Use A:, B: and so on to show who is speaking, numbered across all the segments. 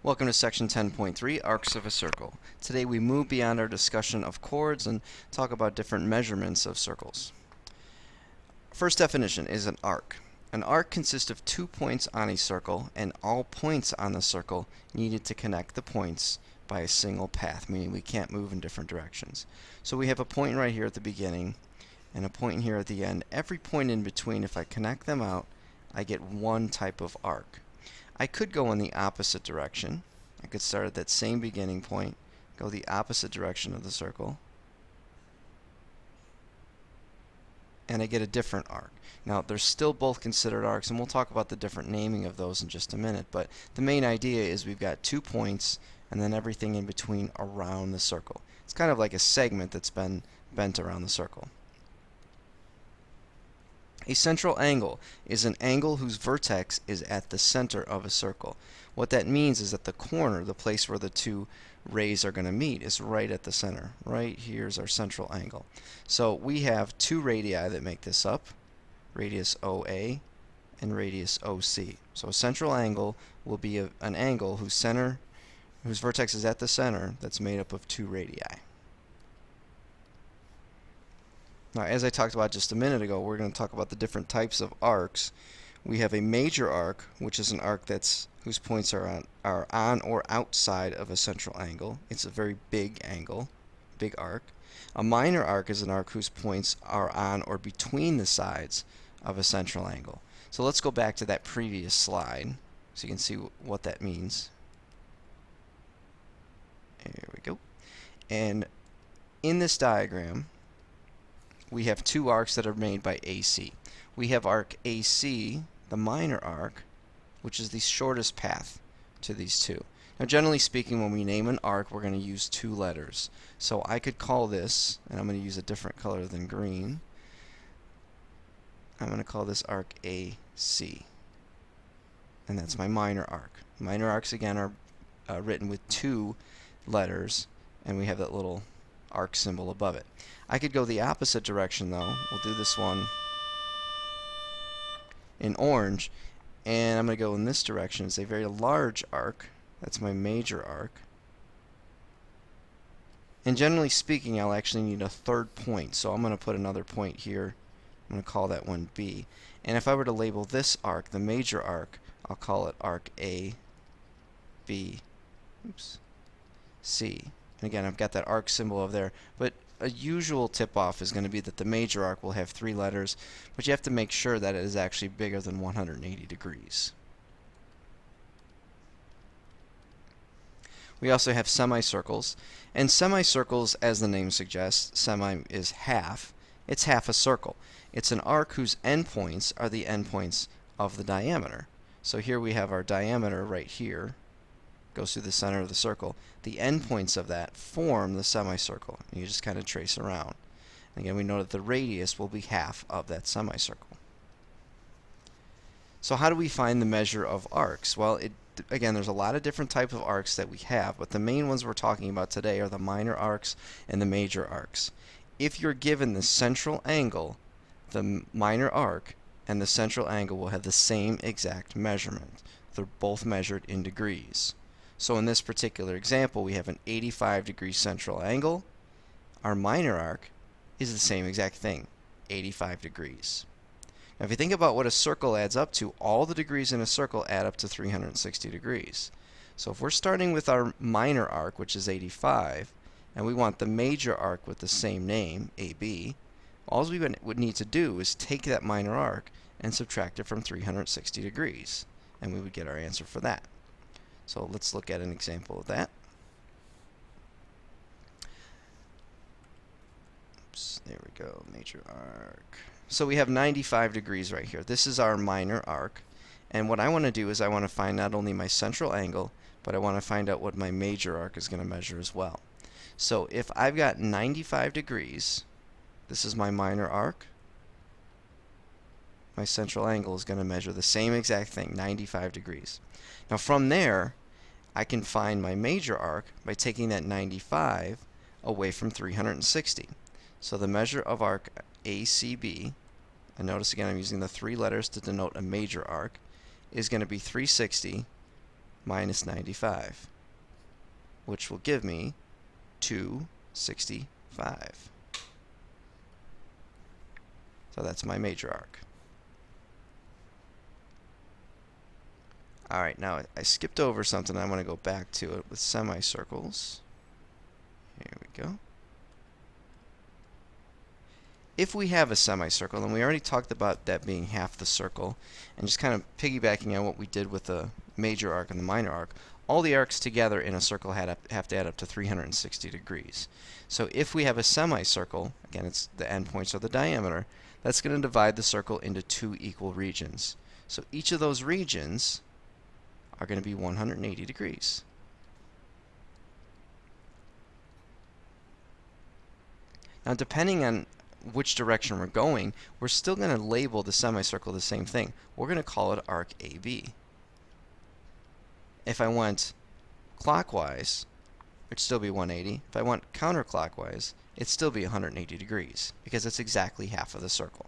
A: Welcome to section 10.3, Arcs of a Circle. Today we move beyond our discussion of chords and talk about different measurements of circles. First definition is an arc. An arc consists of 2 points on a circle, and all points on the circle needed to connect the points by a single path, meaning we can't move in different directions. So we have a point right here at the beginning and a point here at the end. Every point in between, if I connect them out, I get one type of arc. I could go in the opposite direction. I could start at that same beginning point, go the opposite direction of the circle, and I get a different arc. Now, they're still both considered arcs, and we'll talk about the different naming of those in just a minute, but the main idea is we've got 2 points and then everything in between around the circle. It's kind of like a segment that's been bent around the circle. A central angle is an angle whose vertex is at the center of a circle. What that means is that the corner, the place where the 2 rays are going to meet, is right at the center. Right here's our central angle. So we have 2 radii that make this up, radius OA and radius OC. So a central angle will be an angle whose vertex is at the center, that's made up of 2 radii. Now, as I talked about just a minute ago, we're going to talk about the different types of arcs. We have a major arc, which is an arc whose points are on or outside of a central angle. It's a very big angle, big arc. A minor arc is an arc whose points are on or between the sides of a central angle. So let's go back to that previous slide so you can see what that means. There we go. And in this diagram, we have 2 arcs that are made by AC. We have arc AC, the minor arc, which is the shortest path to these 2. Now, generally speaking, when we name an arc, we're going to use 2 letters. So I could call this, and I'm going to use a different color than green. I'm going to call this arc AC. And that's my minor arc. Minor arcs, again, are written with 2 letters, and we have that little arc symbol above it. I could go the opposite direction though. We'll do this one in orange, and I'm going to go in this direction. It's a very large arc. That's my major arc. And generally speaking, I'll actually need a 3rd point, so I'm going to put another point here. I'm going to call that one B. And if I were to label this arc, the major arc, I'll call it arc A, B, C. And again, I've got that arc symbol over there, but a usual tip-off is going to be that the major arc will have 3 letters, but you have to make sure that it is actually bigger than 180 degrees. We also have semicircles, and semicircles, as the name suggests, semi is half. It's half a circle. It's an arc whose endpoints are the endpoints of the diameter. So here we have our diameter right here, goes through the center of the circle. The endpoints of that form the semicircle. You just kind of trace around. And again, we know that the radius will be half of that semicircle. So how do we find the measure of arcs? Well, again, there's a lot of different types of arcs that we have, but the main ones we're talking about today are the minor arcs and the major arcs. If you're given the central angle, the minor arc and the central angle will have the same exact measurement. They're both measured in degrees. So in this particular example, we have an 85-degree central angle. Our minor arc is the same exact thing, 85 degrees. Now, if you think about what a circle adds up to, all the degrees in a circle add up to 360 degrees. So if we're starting with our minor arc, which is 85, and we want the major arc with the same name, AB, all we would need to do is take that minor arc and subtract it from 360 degrees, and we would get our answer for that. So let's look at an example of that. Oops, there we go, major arc. So we have 95 degrees right here. This is our minor arc. And what I want to do is I want to find not only my central angle, but I want to find out what my major arc is going to measure as well. So if I've got 95 degrees, this is my minor arc. My central angle is going to measure the same exact thing, 95 degrees. Now from there, I can find my major arc by taking that 95 away from 360. So the measure of arc ACB, and notice again I'm using the 3 letters to denote a major arc, is going to be 360 minus 95, which will give me 265. So that's my major arc. Alright, now I skipped over something. I want to go back to it with semicircles. Here we go. If we have a semicircle, and we already talked about that being half the circle, and just kind of piggybacking on what we did with the major arc and the minor arc, all the arcs together in a circle have to add up to 360 degrees. So if we have a semicircle, again it's the endpoints or the diameter, that's going to divide the circle into two equal regions. So each of those regions are going to be 180 degrees. Now depending on which direction we're going, we're still going to label the semicircle the same thing. We're going to call it arc AB. If I went clockwise, it'd still be 180. If I went counterclockwise, it'd still be 180 degrees, because it's exactly half of the circle.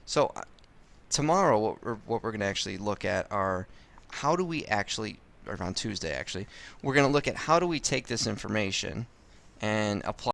A: So tomorrow what we're going to actually look at are how do we actually, or on Tuesday actually, we're going to look at how do we take this information and apply